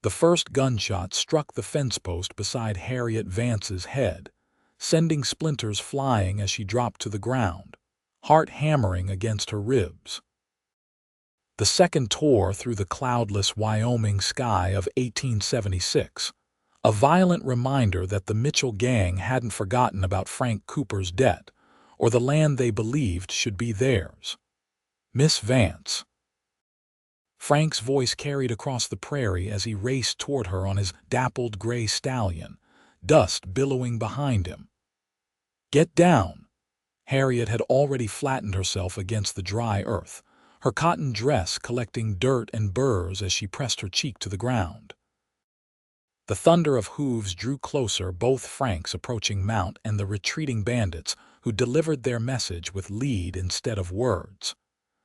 The first gunshot struck the fence post beside Harriet Vance's head, sending splinters flying as she dropped to the ground, heart hammering against her ribs. The second tore through the cloudless Wyoming sky of 1876, a violent reminder that the Mitchell gang hadn't forgotten about Frank Cooper's debt, or the land they believed should be theirs. "Miss Vance." Frank's voice carried across the prairie as he raced toward her on his dappled gray stallion, dust billowing behind him. "Get down!" Harriet had already flattened herself against the dry earth, her cotton dress collecting dirt and burrs as she pressed her cheek to the ground. The thunder of hooves drew closer, both Frank's approaching mount and the retreating bandits, who delivered their message with lead instead of words.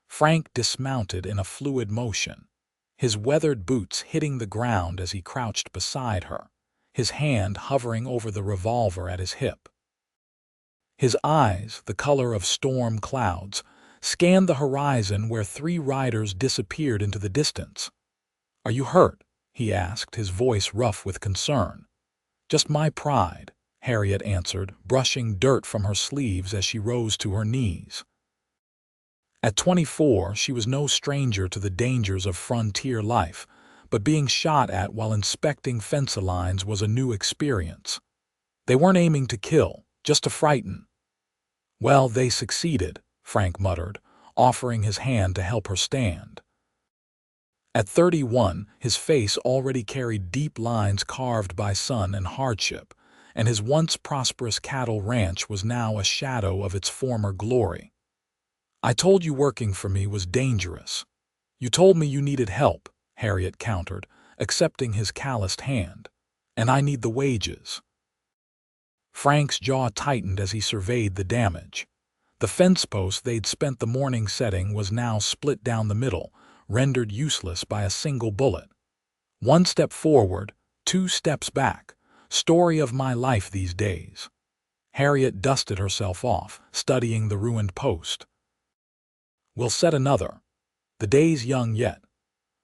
Frank dismounted in a fluid motion, his weathered boots hitting the ground as he crouched beside her, his hand hovering over the revolver at his hip. His eyes, the color of storm clouds, scanned the horizon where three riders disappeared into the distance. "Are you hurt?" he asked, his voice rough with concern. "Just my pride," Harriet answered, brushing dirt from her sleeves as she rose to her knees. At 24, she was no stranger to the dangers of frontier life, but being shot at while inspecting fence lines was a new experience. They weren't aiming to kill, just to frighten. "Well, they succeeded," Frank muttered, offering his hand to help her stand. At 31, his face already carried deep lines carved by sun and hardship, and his once prosperous cattle ranch was now a shadow of its former glory. "I told you working for me was dangerous. You told me you needed help," Harriet countered, accepting his calloused hand. "And I need the wages." Frank's jaw tightened as he surveyed the damage. The fence post they'd spent the morning setting was now split down the middle, rendered useless by a single bullet. "One step forward, 2 steps back. Story of my life these days." Harriet dusted herself off, studying the ruined post. "We'll set another. The day's young yet."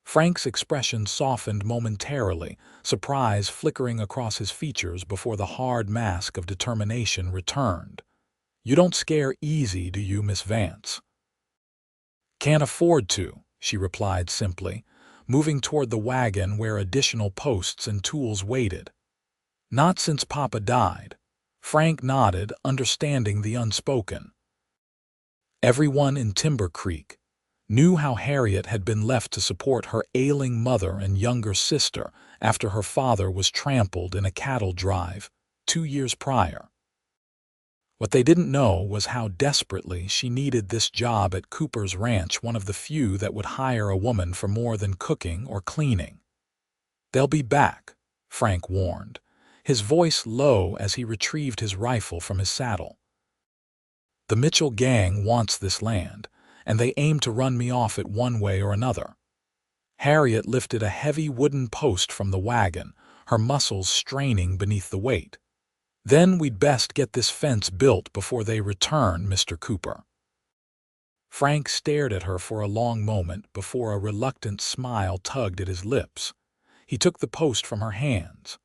Frank's expression softened momentarily, surprise flickering across his features before the hard mask of determination returned. "You don't scare easy, do you, Miss Vance?" "Can't afford to," she replied simply, moving toward the wagon where additional posts and tools waited. "Not since Papa died." Frank nodded, understanding the unspoken. Everyone in Timber Creek knew how Harriet had been left to support her ailing mother and younger sister after her father was trampled in a cattle drive 2 years prior. What they didn't know was how desperately she needed this job at Cooper's ranch, one of the few that would hire a woman for more than cooking or cleaning. "They'll be back," Frank warned, his voice low as he retrieved his rifle from his saddle. "The Mitchell gang wants this land, and they aim to run me off it one way or another." Harriet lifted a heavy wooden post from the wagon, her muscles straining beneath the weight. "Then we'd best get this fence built before they return, Mr. Cooper." Frank stared at her for a long moment before a reluctant smile tugged at his lips. He took the post from her hands.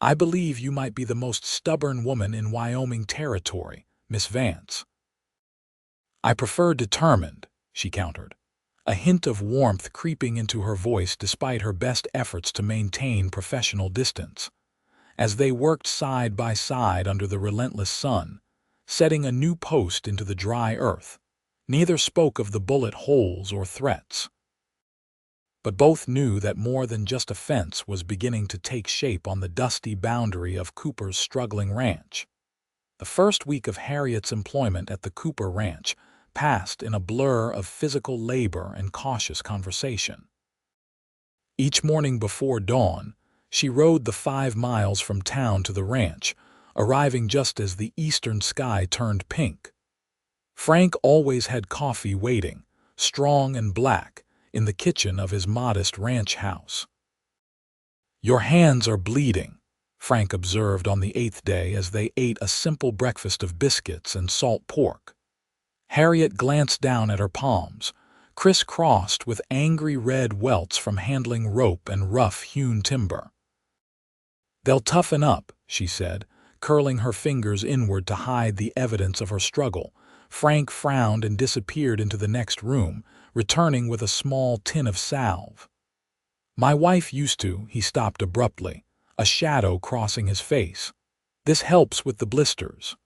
"I believe you might be the most stubborn woman in Wyoming territory, Miss Vance." "I prefer determined," she countered, a hint of warmth creeping into her voice despite her best efforts to maintain professional distance. As they worked side by side under the relentless sun, setting a new post into the dry earth, neither spoke of the bullet holes or threats. But both knew that more than just a fence was beginning to take shape on the dusty boundary of Cooper's struggling ranch. The first week of Harriet's employment at the Cooper ranch passed in a blur of physical labor and cautious conversation. Each morning before dawn, she rode the 5 miles from town to the ranch, arriving just as the eastern sky turned pink. Frank always had coffee waiting, strong and black, in the kitchen of his modest ranch house. "Your hands are bleeding," Frank observed on the 8th day as they ate a simple breakfast of biscuits and salt pork. Harriet glanced down at her palms, crisscrossed with angry red welts from handling rope and rough-hewn timber. "They'll toughen up," she said, curling her fingers inward to hide the evidence of her struggle. Frank frowned and disappeared into the next room, returning with a small tin of salve. "My wife used to," he stopped abruptly, a shadow crossing his face. "This helps with the blisters."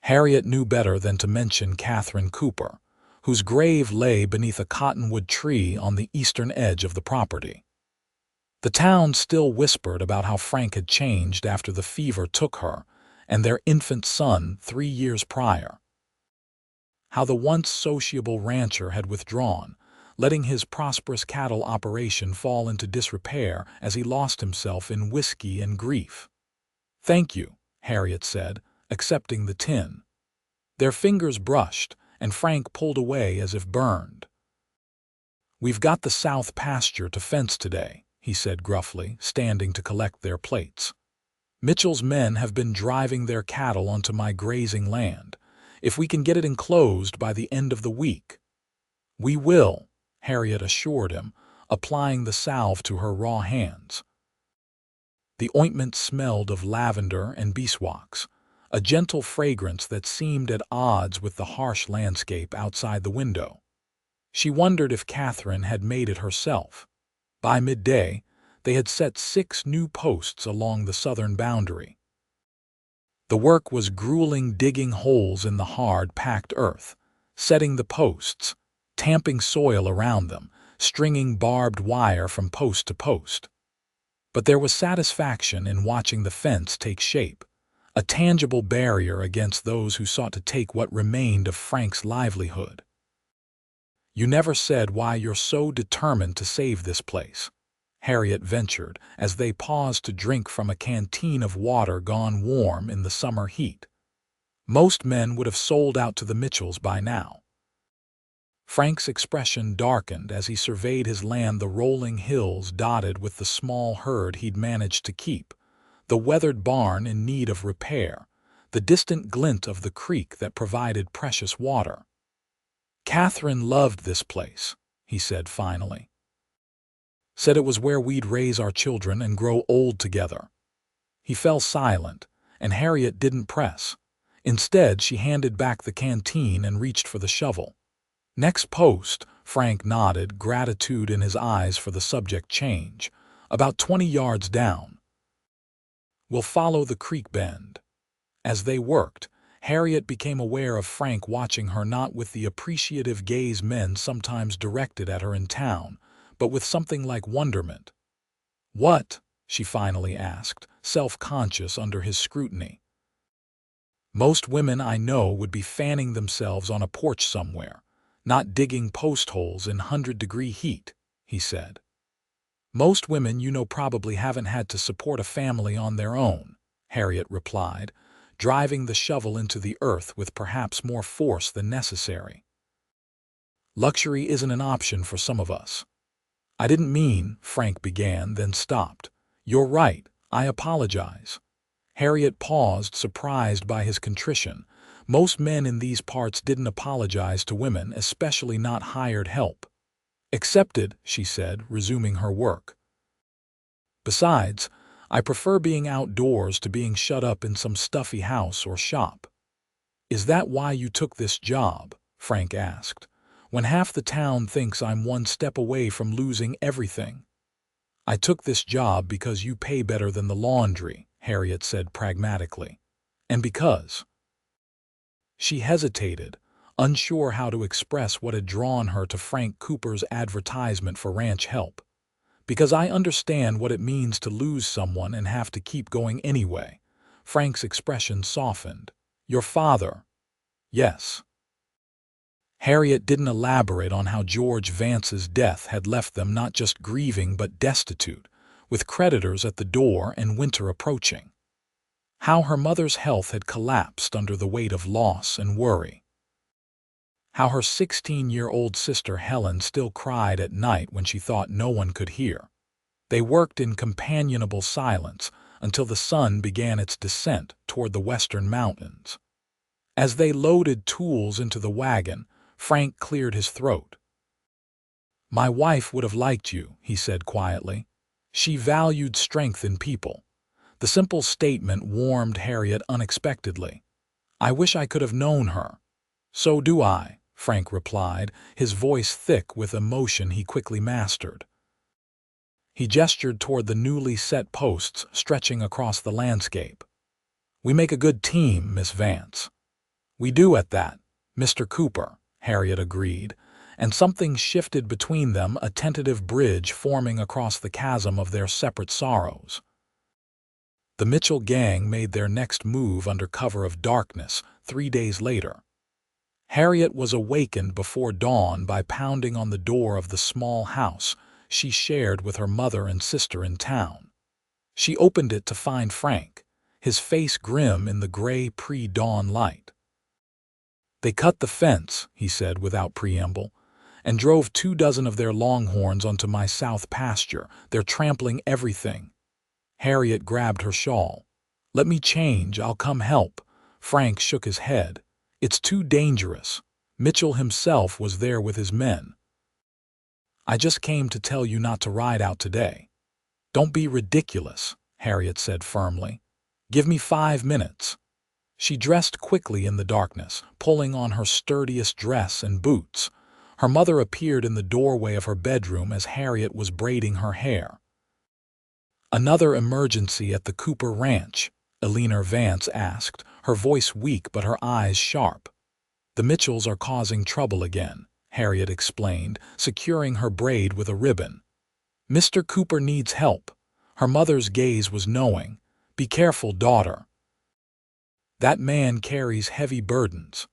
Harriet knew better than to mention Catherine Cooper, whose grave lay beneath a cottonwood tree on the eastern edge of the property. The town still whispered about how Frank had changed after the fever took her and their infant son 3 years prior. How the once sociable rancher had withdrawn, letting his prosperous cattle operation fall into disrepair as he lost himself in whiskey and grief. "Thank you," Harriet said, accepting the tin. Their fingers brushed, and Frank pulled away as if burned. "We've got the south pasture to fence today," he said gruffly, standing to collect their plates. "Mitchell's men have been driving their cattle onto my grazing land. If we can get it enclosed by the end of the week—" "We will," Harriet assured him, applying the salve to her raw hands. The ointment smelled of lavender and beeswax, a gentle fragrance that seemed at odds with the harsh landscape outside the window. She wondered if Catherine had made it herself. By midday, they had set 6 new posts along the southern boundary. The work was grueling, digging holes in the hard, packed earth, setting the posts, tamping soil around them, stringing barbed wire from post to post. But there was satisfaction in watching the fence take shape, a tangible barrier against those who sought to take what remained of Frank's livelihood. "You never said why you're so determined to save this place," Harriet ventured as they paused to drink from a canteen of water gone warm in the summer heat. "Most men would have sold out to the Mitchells by now." Frank's expression darkened as he surveyed his land, the rolling hills dotted with the small herd he'd managed to keep, the weathered barn in need of repair, the distant glint of the creek that provided precious water. "Catherine loved this place," he said finally. "Said it was where we'd raise our children and grow old together." He fell silent, and Harriet didn't press. Instead, she handed back the canteen and reached for the shovel. "Next post," Frank nodded, gratitude in his eyes for the subject change. "About 20 yards down. We'll follow the creek bend." As they worked, Harriet became aware of Frank watching her, not with the appreciative gaze men sometimes directed at her in town, but with something like wonderment. "What?" she finally asked, self-conscious under his scrutiny. "Most women I know would be fanning themselves on a porch somewhere, not digging post holes in 100-degree heat," he said. "Most women you know probably haven't had to support a family on their own," Harriet replied, driving the shovel into the earth with perhaps more force than necessary. "Luxury isn't an option for some of us." "I didn't mean," Frank began, then stopped. "You're right, I apologize." Harriet paused, surprised by his contrition. Most men in these parts didn't apologize to women, especially not hired help. "Accepted," she said, resuming her work. "Besides, I prefer being outdoors to being shut up in some stuffy house or shop." "Is that why you took this job?" Frank asked. "When half the town thinks I'm one step away from losing everything." "I took this job because you pay better than the laundry," Harriet said pragmatically. "And because—" She hesitated, unsure how to express what had drawn her to Frank Cooper's advertisement for ranch help. "Because I understand what it means to lose someone and have to keep going anyway." Frank's expression softened. "Your father—" "Yes." Harriet didn't elaborate on how George Vance's death had left them not just grieving but destitute, with creditors at the door and winter approaching. How her mother's health had collapsed under the weight of loss and worry. How her 16-year-old sister Helen still cried at night when she thought no one could hear. They worked in companionable silence until the sun began its descent toward the western mountains. As they loaded tools into the wagon, Frank cleared his throat. My wife would have liked you, he said quietly. She valued strength in people. The simple statement warmed Harriet unexpectedly. I wish I could have known her. So do I, Frank replied, his voice thick with emotion he quickly mastered. He gestured toward the newly set posts stretching across the landscape. We make a good team, Miss Vance. We do at that, Mr. Cooper, Harriet agreed, and something shifted between them, a tentative bridge forming across the chasm of their separate sorrows. The Mitchell gang made their next move under cover of darkness 3 days later. Harriet was awakened before dawn by pounding on the door of the small house she shared with her mother and sister in town. She opened it to find Frank, his face grim in the gray pre-dawn light. They cut the fence, he said without preamble, and drove 24 of their longhorns onto my south pasture. They're trampling everything. Harriet grabbed her shawl. Let me change, I'll come help. Frank shook his head. It's too dangerous. Mitchell himself was there with his men. I just came to tell you not to ride out today. Don't be ridiculous, Harriet said firmly. Give me 5 minutes. She dressed quickly in the darkness, pulling on her sturdiest dress and boots. Her mother appeared in the doorway of her bedroom as Harriet was braiding her hair. Another emergency at the Cooper Ranch, Eleanor Vance asked, her voice weak but her eyes sharp. The Mitchells are causing trouble again, Harriet explained, securing her braid with a ribbon. Mr. Cooper needs help. Her mother's gaze was knowing. Be careful, daughter. That man carries heavy burdens.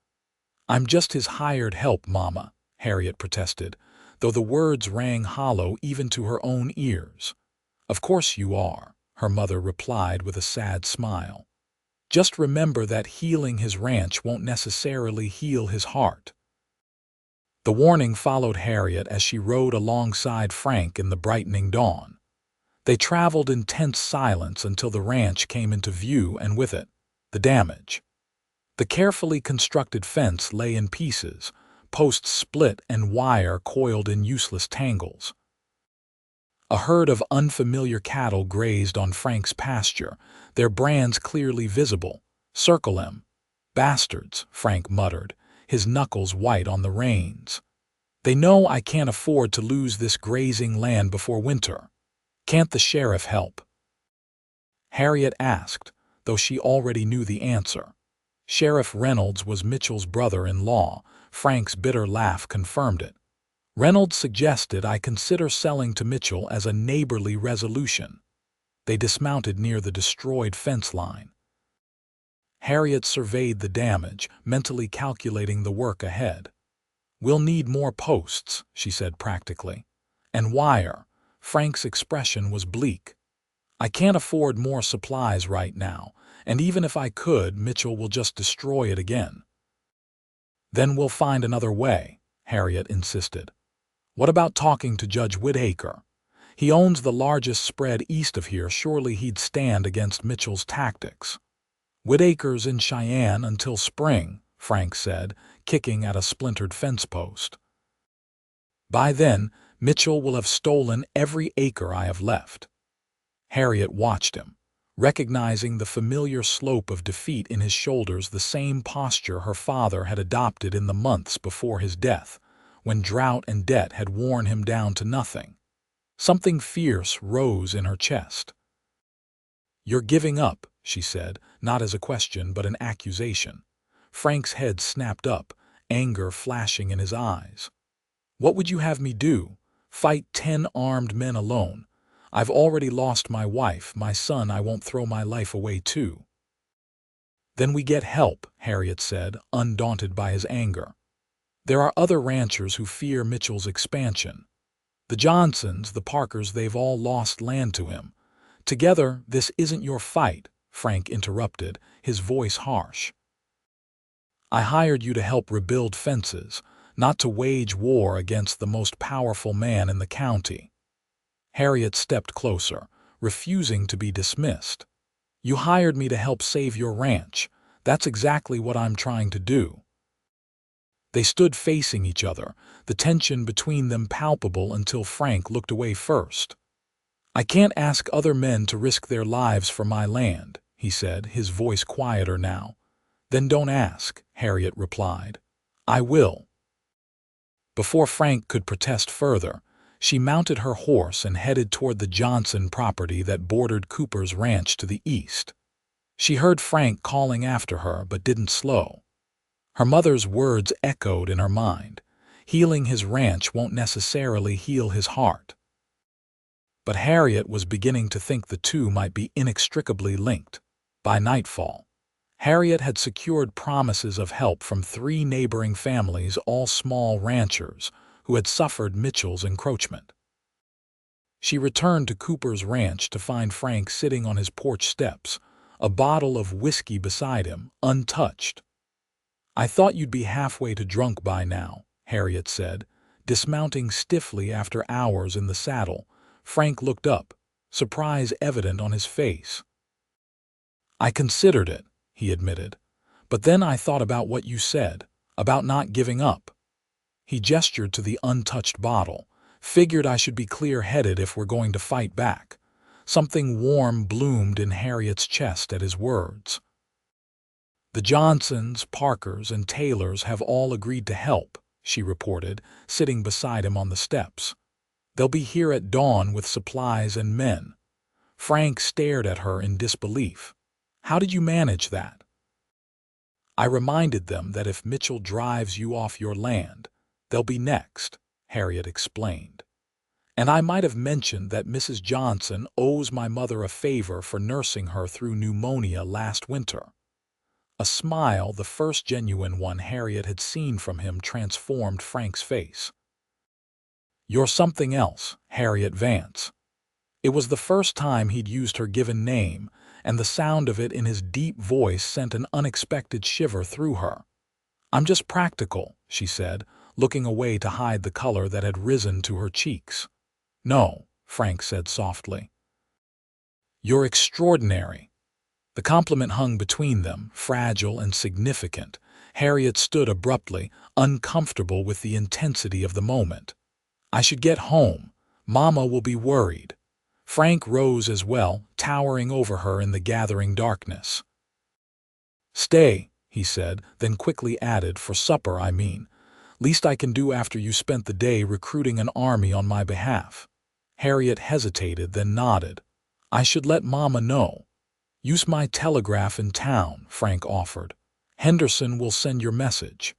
I'm just his hired help, Mama, Harriet protested, though the words rang hollow even to her own ears. Of course you are, her mother replied with a sad smile. Just remember that healing his ranch won't necessarily heal his heart. The warning followed Harriet as she rode alongside Frank in the brightening dawn. They traveled in tense silence until the ranch came into view, and with it, the damage. The carefully constructed fence lay in pieces, posts split and wire coiled in useless tangles. A herd of unfamiliar cattle grazed on Frank's pasture, their brands clearly visible. Circle 'em. Bastards, Frank muttered, his knuckles white on the reins. They know I can't afford to lose this grazing land before winter. Can't the sheriff help? Harriet asked, though she already knew the answer. Sheriff Reynolds was Mitchell's brother-in-law. Frank's bitter laugh confirmed it. Reynolds suggested I consider selling to Mitchell as a neighborly resolution. They dismounted near the destroyed fence line. Harriet surveyed the damage, mentally calculating the work ahead. We'll need more posts, she said practically. And wire. Frank's expression was bleak. I can't afford more supplies right now, and even if I could, Mitchell will just destroy it again. Then we'll find another way, Harriet insisted. What about talking to Judge Whitaker? He owns the largest spread east of here. Surely he'd stand against Mitchell's tactics. Whitaker's in Cheyenne until spring, Frank said, kicking at a splintered fence post. By then, Mitchell will have stolen every acre I have left. Harriet watched him, recognizing the familiar slope of defeat in his shoulders, the same posture her father had adopted in the months before his death, when drought and debt had worn him down to nothing. Something fierce rose in her chest. You're giving up, she said, not as a question but an accusation. Frank's head snapped up, anger flashing in his eyes. What would you have me do? Fight 10 armed men alone? I've already lost my wife, my son. I won't throw my life away too. Then we get help, Harriet said, undaunted by his anger. There are other ranchers who fear Mitchell's expansion. The Johnsons, the Parkers, they've all lost land to him. Together, this isn't your fight, Frank interrupted, his voice harsh. I hired you to help rebuild fences, not to wage war against the most powerful man in the county. Harriet stepped closer, refusing to be dismissed. You hired me to help save your ranch. That's exactly what I'm trying to do. They stood facing each other, the tension between them palpable until Frank looked away first. "I can't ask other men to risk their lives for my land," he said, his voice quieter now. "Then don't ask," Harriet replied. "I will." Before Frank could protest further, she mounted her horse and headed toward the Johnson property that bordered Cooper's ranch to the east. She heard Frank calling after her but didn't slow. Her mother's words echoed in her mind. Healing his ranch won't necessarily heal his heart. But Harriet was beginning to think the two might be inextricably linked. By nightfall, Harriet had secured promises of help from 3 neighboring families, all small ranchers, who had suffered Mitchell's encroachment. She returned to Cooper's ranch to find Frank sitting on his porch steps, a bottle of whiskey beside him, untouched. "I thought you'd be halfway to drunk by now," Harriet said, dismounting stiffly after hours in the saddle. Frank looked up, surprise evident on his face. "I considered it," he admitted, "but then I thought about what you said, about not giving up." He gestured to the untouched bottle, "Figured I should be clear-headed if we're going to fight back." Something warm bloomed in Harriet's chest at his words. "The Johnsons, Parkers, and Taylors have all agreed to help," she reported, sitting beside him on the steps. "They'll be here at dawn with supplies and men." Frank stared at her in disbelief. "How did you manage that?" "I reminded them that if Mitchell drives you off your land, they'll be next," Harriet explained. "And I might have mentioned that Mrs. Johnson owes my mother a favor for nursing her through pneumonia last winter." A smile, the first genuine one Harriet had seen from him, transformed Frank's face. "You're something else, Harriet Vance." It was the first time he'd used her given name, and the sound of it in his deep voice sent an unexpected shiver through her. "I'm just practical," she said, looking away to hide the color that had risen to her cheeks. "No," Frank said softly. "You're extraordinary." The compliment hung between them, fragile and significant. Harriet stood abruptly, uncomfortable with the intensity of the moment. "I should get home. Mama will be worried." Frank rose as well, towering over her in the gathering darkness. "Stay," he said, then quickly added, "for supper, I mean. Least I can do after you spent the day recruiting an army on my behalf." Harriet hesitated, then nodded. "I should let Mama know." "Use my telegraph in town," Frank offered. "Henderson will send your message."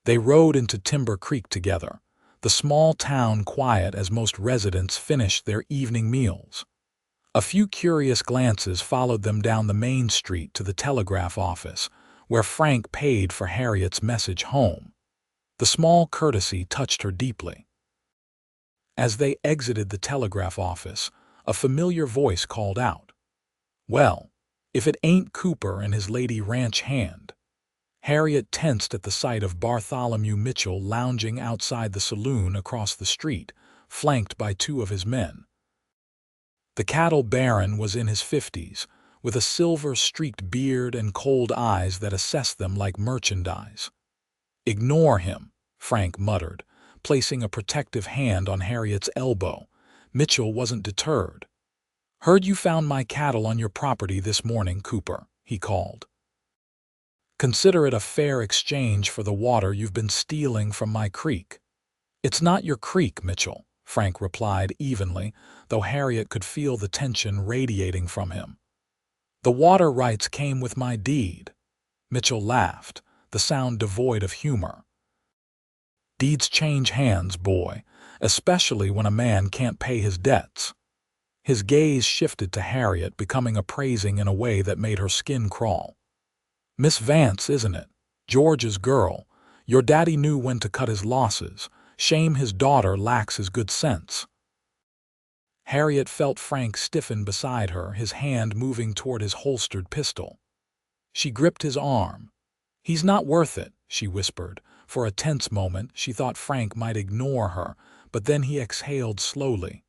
They rode into Timber Creek together, the small town quiet as most residents finished their evening meals. A few curious glances followed them down the main street to the telegraph office, where Frank paid for Harriet's message home. The small courtesy touched her deeply. As they exited the telegraph office, a familiar voice called out, "Well, if it ain't Cooper and his lady ranch hand." Harriet tensed at the sight of Bartholomew Mitchell lounging outside the saloon across the street, flanked by 2 of his men. The cattle baron was in his 50s, with a silver-streaked beard and cold eyes that assessed them like merchandise. "Ignore him," Frank muttered, placing a protective hand on Harriet's elbow. Mitchell wasn't deterred. "Heard you found my cattle on your property this morning, Cooper," he called. "Consider it a fair exchange for the water you've been stealing from my creek." "It's not your creek, Mitchell," Frank replied evenly, though Harriet could feel the tension radiating from him. "The water rights came with my deed." Mitchell laughed, the sound devoid of humor. "Deeds change hands, boy, especially when a man can't pay his debts." His gaze shifted to Harriet, becoming appraising in a way that made her skin crawl. "Miss Vance, isn't it? George's girl. Your daddy knew when to cut his losses. Shame his daughter lacks his good sense." Harriet felt Frank stiffen beside her, his hand moving toward his holstered pistol. She gripped his arm. "He's not worth it," she whispered. For a tense moment, she thought Frank might ignore her, but then he exhaled slowly.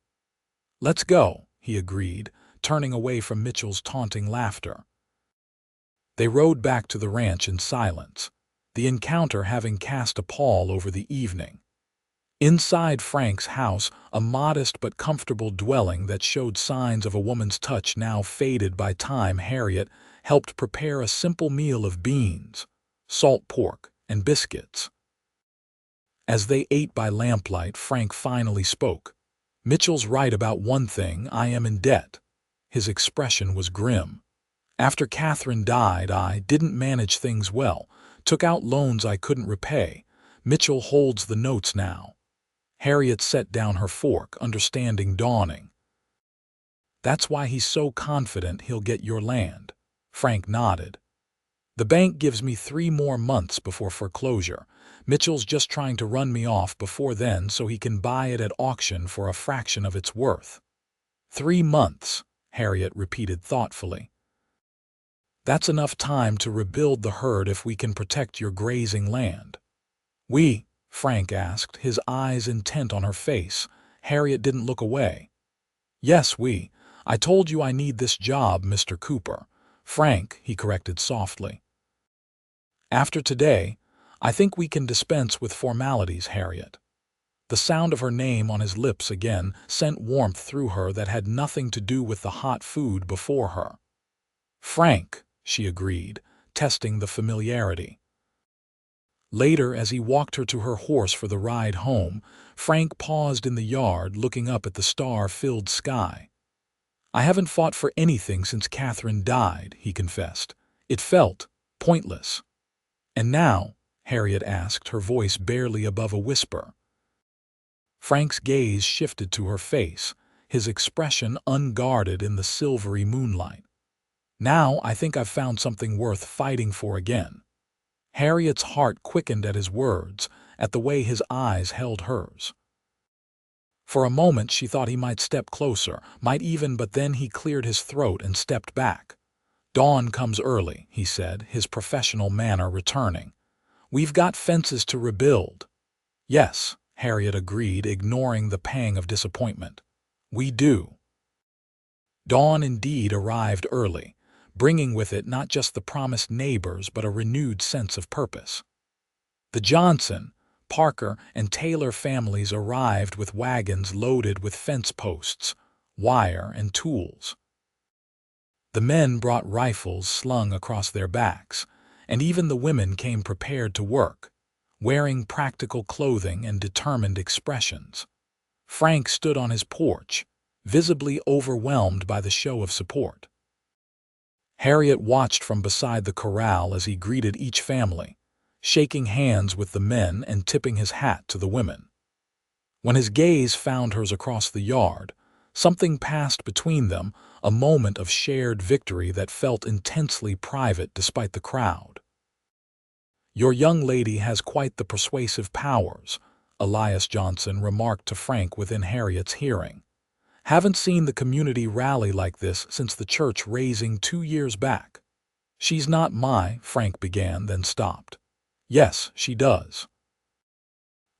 "Let's go," he agreed, turning away from Mitchell's taunting laughter. They rode back to the ranch in silence. the encounter having cast a pall over the evening. Inside Frank's house, a modest but comfortable dwelling that showed signs of a woman's touch now faded by time, Harriet helped prepare a simple meal of beans, salt pork, and biscuits. As they ate by lamplight, Frank finally spoke. "Mitchell's right about one thing, I am in debt." His expression was grim. "After Catherine died, I didn't manage things well, took out loans I couldn't repay. Mitchell holds the notes now." Harriet set down her fork, understanding dawning. "That's why he's so confident he'll get your land." Frank nodded. "The bank gives me 3 more months before foreclosure. Mitchell's just trying to run me off before then so he can buy it at auction for a fraction of its worth." 3 months, Harriet repeated thoughtfully. "That's enough time to rebuild the herd if we can protect your grazing land." Frank asked, his eyes intent on her face. Harriet didn't look away. "Yes, we. I told you I need this job, Mr. Cooper." "Frank," he corrected softly. "After today, I think we can dispense with formalities, Harriet." The sound of her name on his lips again sent warmth through her that had nothing to do with the hot food before her. "Frank," she agreed, testing the familiarity. Later, as he walked her to her horse for the ride home, Frank paused in the yard, looking up at the star-filled sky. "I haven't fought for anything since Catherine died," he confessed. "It felt pointless." "And now?" Harriet asked, her voice barely above a whisper. Frank's gaze shifted to her face, his expression unguarded in the silvery moonlight. "Now I think I've found something worth fighting for again." Harriet's heart quickened at his words, at the way his eyes held hers. For a moment she thought he might step closer, but then he cleared his throat and stepped back. "Dawn comes early," he said, his professional manner returning. "We've got fences to rebuild." "Yes," Harriet agreed, ignoring the pang of disappointment. "We do." Dawn indeed arrived early, bringing with it not just the promised neighbors but a renewed sense of purpose. The Johnson, Parker, and Taylor families arrived with wagons loaded with fence posts, wire, and tools. The men brought rifles slung across their backs, and even the women came prepared to work, wearing practical clothing and determined expressions. Frank stood on his porch, visibly overwhelmed by the show of support. Harriet watched from beside the corral as he greeted each family, shaking hands with the men and tipping his hat to the women. When his gaze found hers across the yard, something passed between them, a moment of shared victory that felt intensely private despite the crowd. "Your young lady has quite the persuasive powers," Elias Johnson remarked to Frank within Harriet's hearing. "Haven't seen the community rally like this since the church raising 2 years back." "She's not Frank began, then stopped. "Yes, she does."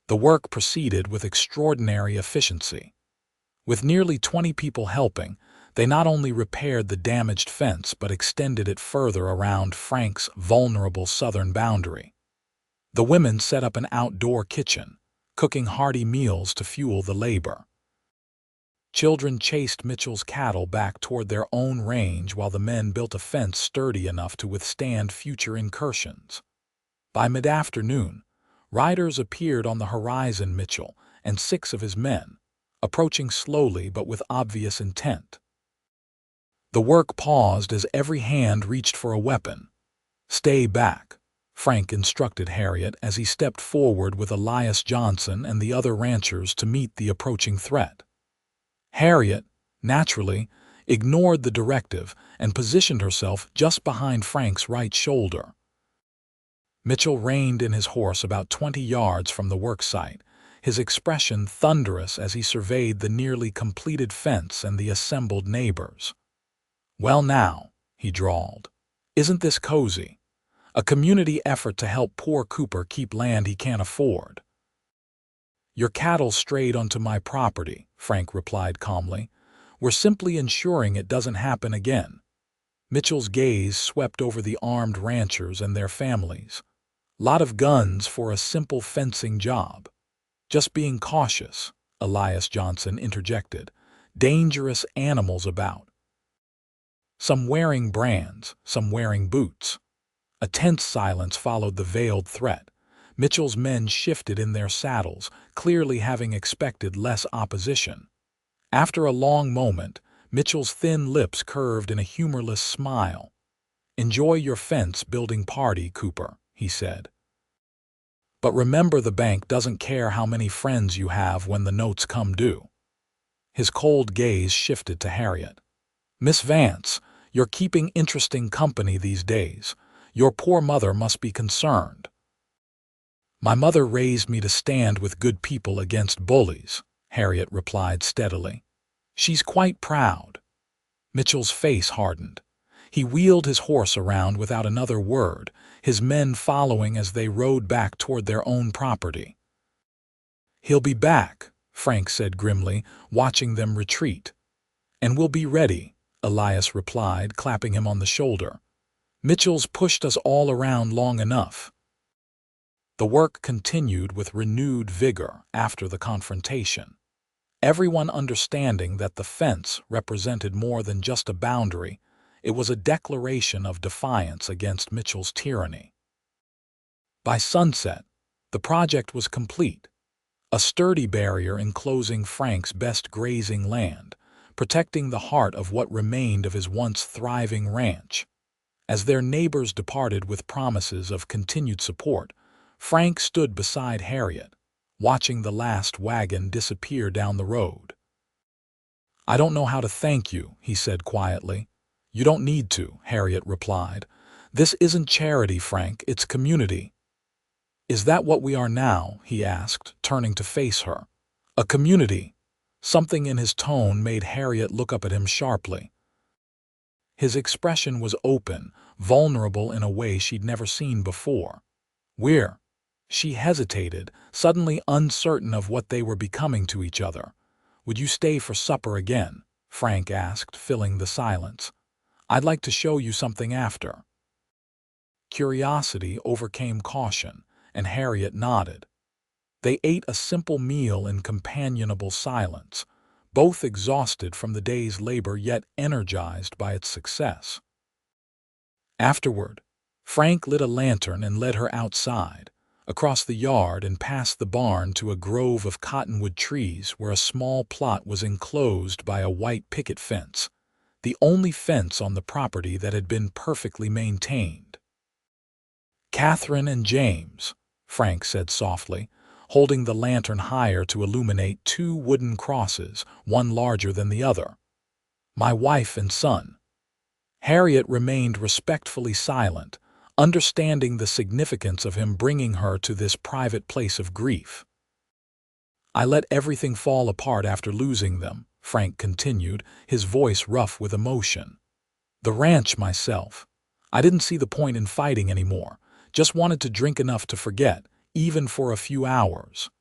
The work proceeded with extraordinary efficiency. With nearly 20 people helping, they not only repaired the damaged fence but extended it further around Frank's vulnerable southern boundary. The women set up an outdoor kitchen, cooking hearty meals to fuel the labor. Children chased Mitchell's cattle back toward their own range while the men built a fence sturdy enough to withstand future incursions. By mid-afternoon, riders appeared on the horizon. Mitchell and 6 of his men, approaching slowly but with obvious intent. The work paused as every hand reached for a weapon. "Stay back," Frank instructed Harriet as he stepped forward with Elias Johnson and the other ranchers to meet the approaching threat. Harriet, naturally, ignored the directive and positioned herself just behind Frank's right shoulder. Mitchell reined in his horse about 20 yards from the work site, his expression thunderous as he surveyed the nearly completed fence and the assembled neighbors. "Well now," he drawled, "isn't this cozy? A community effort to help poor Cooper keep land he can't afford." "Your cattle strayed onto my property," Frank replied calmly. "We're simply ensuring it doesn't happen again." Mitchell's gaze swept over the armed ranchers and their families. Lot of guns for a simple fencing job. Just being cautious, Elias Johnson interjected. Dangerous animals about. Some wearing brands, some wearing boots. A tense silence followed the veiled threat. Mitchell's men shifted in their saddles, clearly having expected less opposition. After a long moment, Mitchell's thin lips curved in a humorless smile. "Enjoy your fence-building party, Cooper," he said. "But remember, the bank doesn't care how many friends you have when the notes come due." His cold gaze shifted to Harriet. "Miss Vance, you're keeping interesting company these days. Your poor mother must be concerned." "My mother raised me to stand with good people against bullies," Harriet replied steadily. "She's quite proud." Mitchell's face hardened. He wheeled his horse around without another word, his men following as they rode back toward their own property. "He'll be back," Frank said grimly, watching them retreat. "And we'll be ready," Elias replied, clapping him on the shoulder. "Mitchell's pushed us all around long enough." The work continued with renewed vigor after the confrontation. Everyone understanding that the fence represented more than just a boundary, it was a declaration of defiance against Mitchell's tyranny. By sunset, the project was complete, a sturdy barrier enclosing Frank's best grazing land, protecting the heart of what remained of his once thriving ranch. As their neighbors departed with promises of continued support, Frank stood beside Harriet, watching the last wagon disappear down the road. "I don't know how to thank you," he said quietly. "You don't need to," Harriet replied. "This isn't charity, Frank, it's community." "Is that what we are now?" he asked, turning to face her. "A community." Something in his tone made Harriet look up at him sharply. His expression was open, vulnerable in a way she'd never seen before. "We're—" She hesitated, suddenly uncertain of what they were becoming to each other. "Would you stay for supper again?" Frank asked, filling the silence. "I'd like to show you something after." Curiosity overcame caution, and Harriet nodded. They ate a simple meal in companionable silence, both exhausted from the day's labor yet energized by its success. Afterward, Frank lit a lantern and led her outside, across the yard and past the barn to a grove of cottonwood trees where a small plot was enclosed by a white picket fence, the only fence on the property that had been perfectly maintained. "Catherine and James," Frank said softly, holding the lantern higher to illuminate two wooden crosses, one larger than the other. "My wife and son." Harriet remained respectfully silent, understanding the significance of him bringing her to this private place of grief. "I let everything fall apart after losing them," Frank continued, his voice rough with emotion. "The ranch, myself. I didn't see the point in fighting anymore, just wanted to drink enough to forget, even for a few hours."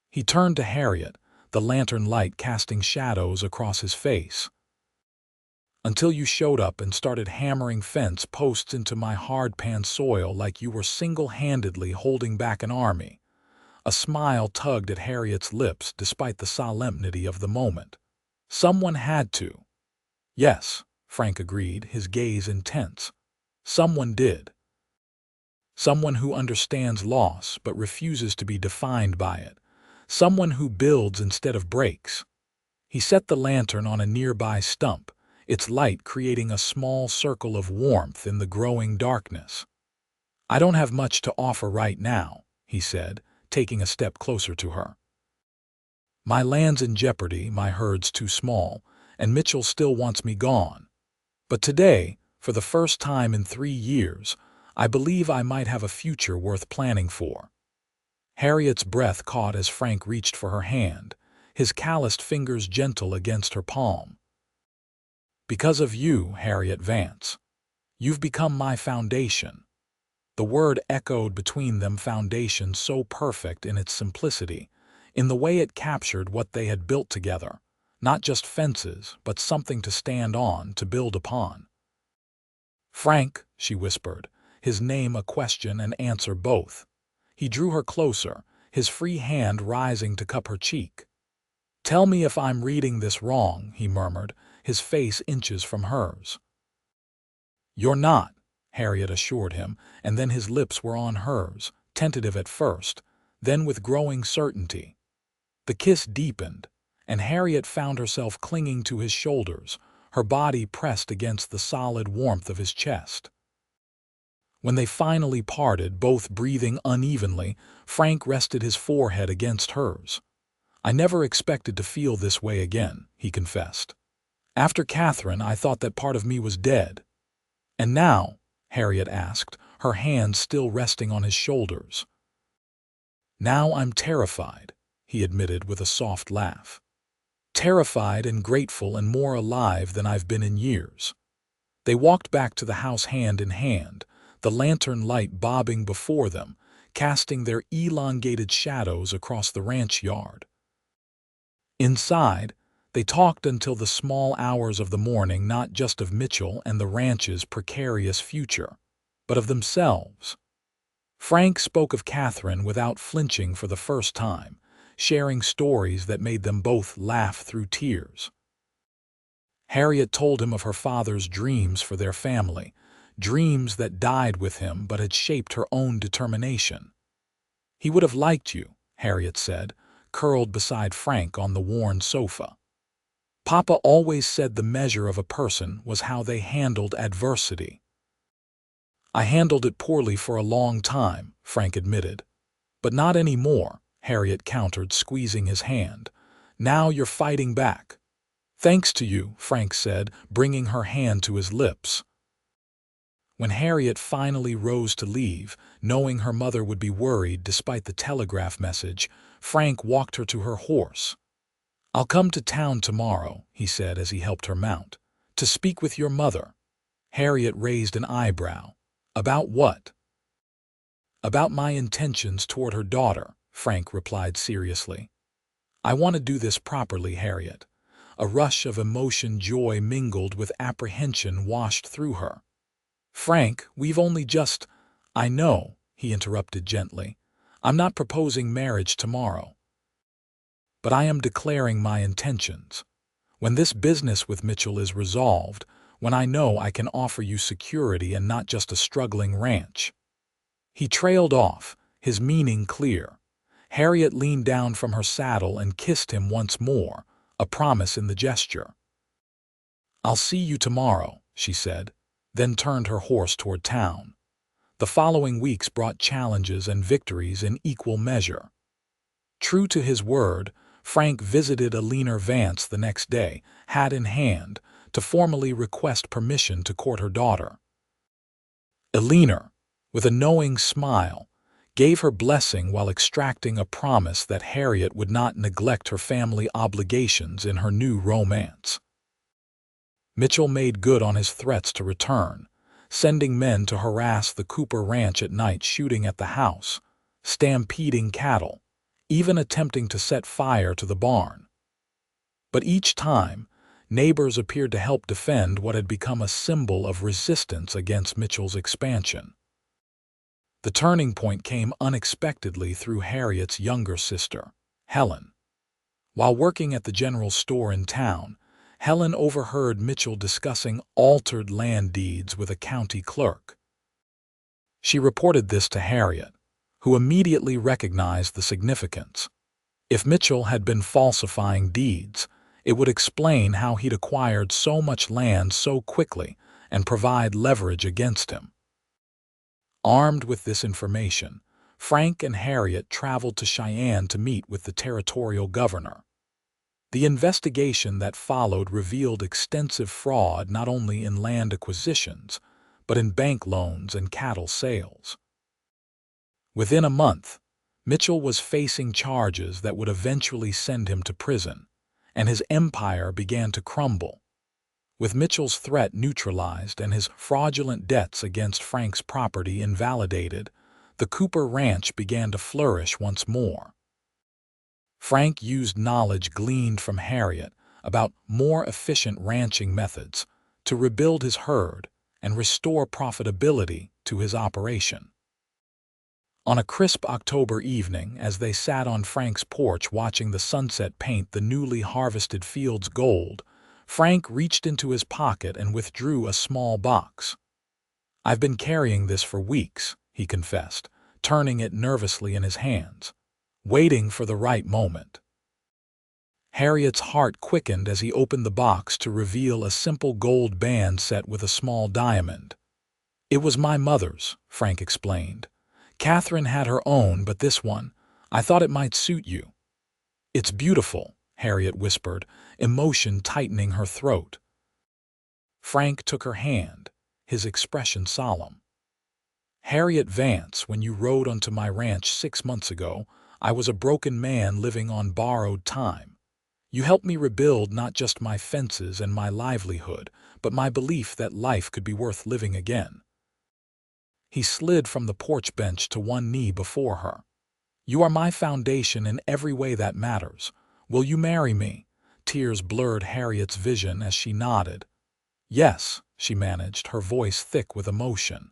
He turned to Harriet, the lantern light casting shadows across his face. "Until you showed up and started hammering fence posts into my hard-pan soil like you were single-handedly holding back an army." A smile tugged at Harriet's lips despite the solemnity of the moment. "Someone had to." "Yes," Frank agreed, his gaze intense. "Someone did. Someone who understands loss but refuses to be defined by it. Someone who builds instead of breaks." He set the lantern on a nearby stump, its light creating a small circle of warmth in the growing darkness. "I don't have much to offer right now," he said, taking a step closer to her. "My land's in jeopardy, my herd's too small, and Mitchell still wants me gone. But today, for the first time in 3 years, I believe I might have a future worth planning for." Harriet's breath caught as Frank reached for her hand, his calloused fingers gentle against her palm. "Because of you, Harriet Vance. You've become my foundation." The word echoed between them, foundation so perfect in its simplicity, in the way it captured what they had built together, not just fences, but something to stand on, to build upon. "Frank," she whispered, his name a question and answer both. He drew her closer, his free hand rising to cup her cheek. "Tell me if I'm reading this wrong," he murmured, his face inches from hers. "You're not," Harriet assured him, and then his lips were on hers, tentative at first, then with growing certainty. The kiss deepened, and Harriet found herself clinging to his shoulders, her body pressed against the solid warmth of his chest. When they finally parted, both breathing unevenly, Frank rested his forehead against hers. "I never expected to feel this way again," he confessed. "After Catherine, I thought that part of me was dead." "And now?" Harriet asked, her hands still resting on his shoulders. "Now I'm terrified," he admitted with a soft laugh. "Terrified and grateful and more alive than I've been in years." They walked back to the house hand in hand, the lantern light bobbing before them, casting their elongated shadows across the ranch yard. Inside, they talked until the small hours of the morning, not just of Mitchell and the ranch's precarious future, but of themselves. Frank spoke of Catherine without flinching for the first time, sharing stories that made them both laugh through tears. Harriet told him of her father's dreams for their family, dreams that died with him but had shaped her own determination. "He would have liked you," Harriet said, curled beside Frank on the worn sofa. "Papa always said the measure of a person was how they handled adversity." "I handled it poorly for a long time," Frank admitted. "But not anymore," Harriet countered, squeezing his hand. "Now you're fighting back." "Thanks to you," Frank said, bringing her hand to his lips. When Harriet finally rose to leave, knowing her mother would be worried despite the telegraph message, Frank walked her to her horse. "I'll come to town tomorrow," he said as he helped her mount, "to speak with your mother." Harriet raised an eyebrow. "About what?" "About my intentions toward her daughter," Frank replied seriously. "I want to do this properly, Harriet." A rush of emotion, joy mingled with apprehension washed through her. "Frank, we've only just—" "I know," he interrupted gently. "I'm not proposing marriage tomorrow. But I am declaring my intentions. When this business with Mitchell is resolved, when I know I can offer you security and not just a struggling ranch." He trailed off, his meaning clear. Harriet leaned down from her saddle and kissed him once more, a promise in the gesture. "I'll see you tomorrow," she said, then turned her horse toward town. The following weeks brought challenges and victories in equal measure. True to his word, Frank visited a leaner Vance the next day, hat in hand, to formally request permission to court her daughter. Eleanor, with a knowing smile, gave her blessing while extracting a promise that Harriet would not neglect her family obligations in her new romance. Mitchell made good on his threats to return, sending men to harass the Cooper Ranch at night, shooting at the house, stampeding cattle, even attempting to set fire to the barn. But each time, neighbors appeared to help defend what had become a symbol of resistance against Mitchell's expansion. The turning point came unexpectedly through Harriet's younger sister, Helen. While working at the general store in town, Helen overheard Mitchell discussing altered land deeds with a county clerk. She reported this to Harriet, who immediately recognized the significance. If Mitchell had been falsifying deeds, it would explain how he'd acquired so much land so quickly and provide leverage against him. Armed with this information, Frank and Harriet traveled to Cheyenne to meet with the territorial governor. The investigation that followed revealed extensive fraud not only in land acquisitions, but in bank loans and cattle sales. Within a month, Mitchell was facing charges that would eventually send him to prison, and his empire began to crumble. With Mitchell's threat neutralized and his fraudulent debts against Frank's property invalidated, the Cooper Ranch began to flourish once more. Frank used knowledge gleaned from Harriet about more efficient ranching methods to rebuild his herd and restore profitability to his operation. On a crisp October evening, as they sat on Frank's porch watching the sunset paint the newly harvested fields gold, Frank reached into his pocket and withdrew a small box. "I've been carrying this for weeks," he confessed, turning it nervously in his hands, waiting for the right moment. Harriet's heart quickened as he opened the box to reveal a simple gold band set with a small diamond. "It was my mother's," Frank explained. "Catherine had her own, but this one, I thought it might suit you." "It's beautiful," Harriet whispered, emotion tightening her throat. Frank took her hand, his expression solemn. "Harriet Vance, when you rode onto my ranch 6 months ago, I was a broken man living on borrowed time. You helped me rebuild not just my fences and my livelihood, but my belief that life could be worth living again." He slid from the porch bench to one knee before her. "You are my foundation in every way that matters. Will you marry me?" Tears blurred Harriet's vision as she nodded. "Yes," she managed, her voice thick with emotion.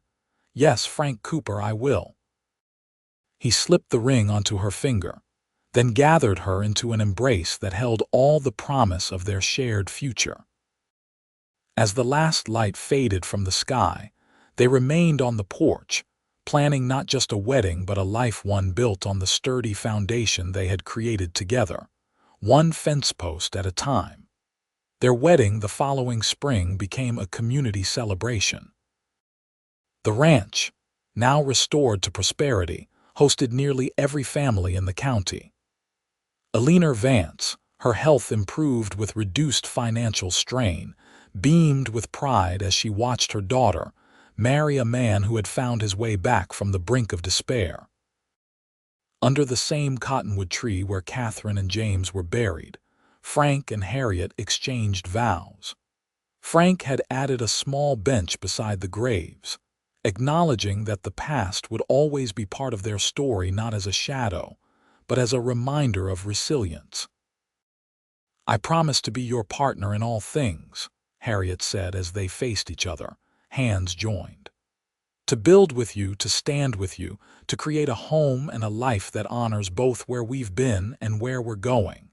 "Yes, Frank Cooper, I will." He slipped the ring onto her finger, then gathered her into an embrace that held all the promise of their shared future. As the last light faded from the sky, they remained on the porch, planning not just a wedding but a life one built on the sturdy foundation they had created together, one fence post at a time. Their wedding the following spring became a community celebration. The ranch, now restored to prosperity, hosted nearly every family in the county. Eleanor Vance, her health improved with reduced financial strain, beamed with pride as she watched her daughter marry a man who had found his way back from the brink of despair. Under the same cottonwood tree where Catherine and James were buried, Frank and Harriet exchanged vows. Frank had added a small bench beside the graves, acknowledging that the past would always be part of their story, not as a shadow, but as a reminder of resilience. "I promise to be your partner in all things," Harriet said as they faced each other, hands joined. "To build with you, to stand with you, to create a home and a life that honors both where we've been and where we're going."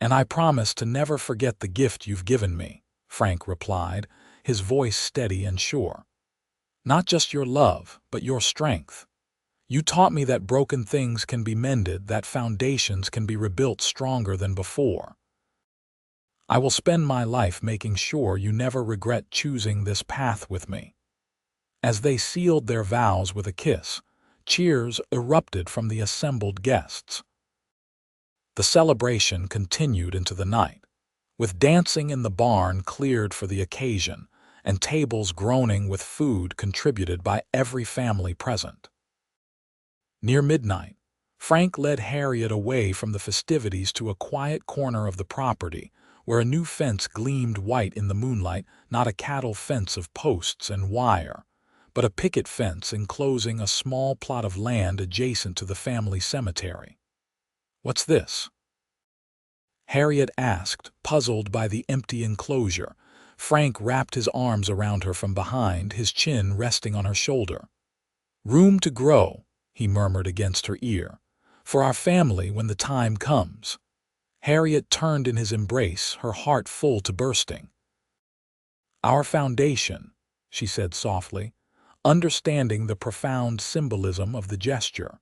"And I promise to never forget the gift you've given me," Frank replied, his voice steady and sure. "Not just your love, but your strength. You taught me that broken things can be mended, that foundations can be rebuilt stronger than before. I will spend my life making sure you never regret choosing this path with me." As they sealed their vows with a kiss, cheers erupted from the assembled guests. The celebration continued into the night, with dancing in the barn cleared for the occasion and tables groaning with food contributed by every family present. Near midnight, Frank led Harriet away from the festivities to a quiet corner of the property where a new fence gleamed white in the moonlight, not a cattle fence of posts and wire, but a picket fence enclosing a small plot of land adjacent to the family cemetery. "What's this?" Harriet asked, puzzled by the empty enclosure. Frank wrapped his arms around her from behind, his chin resting on her shoulder. "Room to grow," he murmured against her ear, "for our family when the time comes." Harriet turned in his embrace, her heart full to bursting. "Our foundation," she said softly, understanding the profound symbolism of the gesture.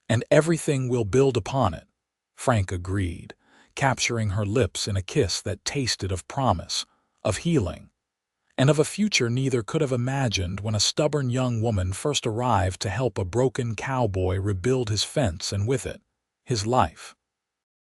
"And everything will build upon it," Frank agreed, capturing her lips in a kiss that tasted of promise, of healing, and of a future neither could have imagined when a stubborn young woman first arrived to help a broken cowboy rebuild his fence and with it, his life.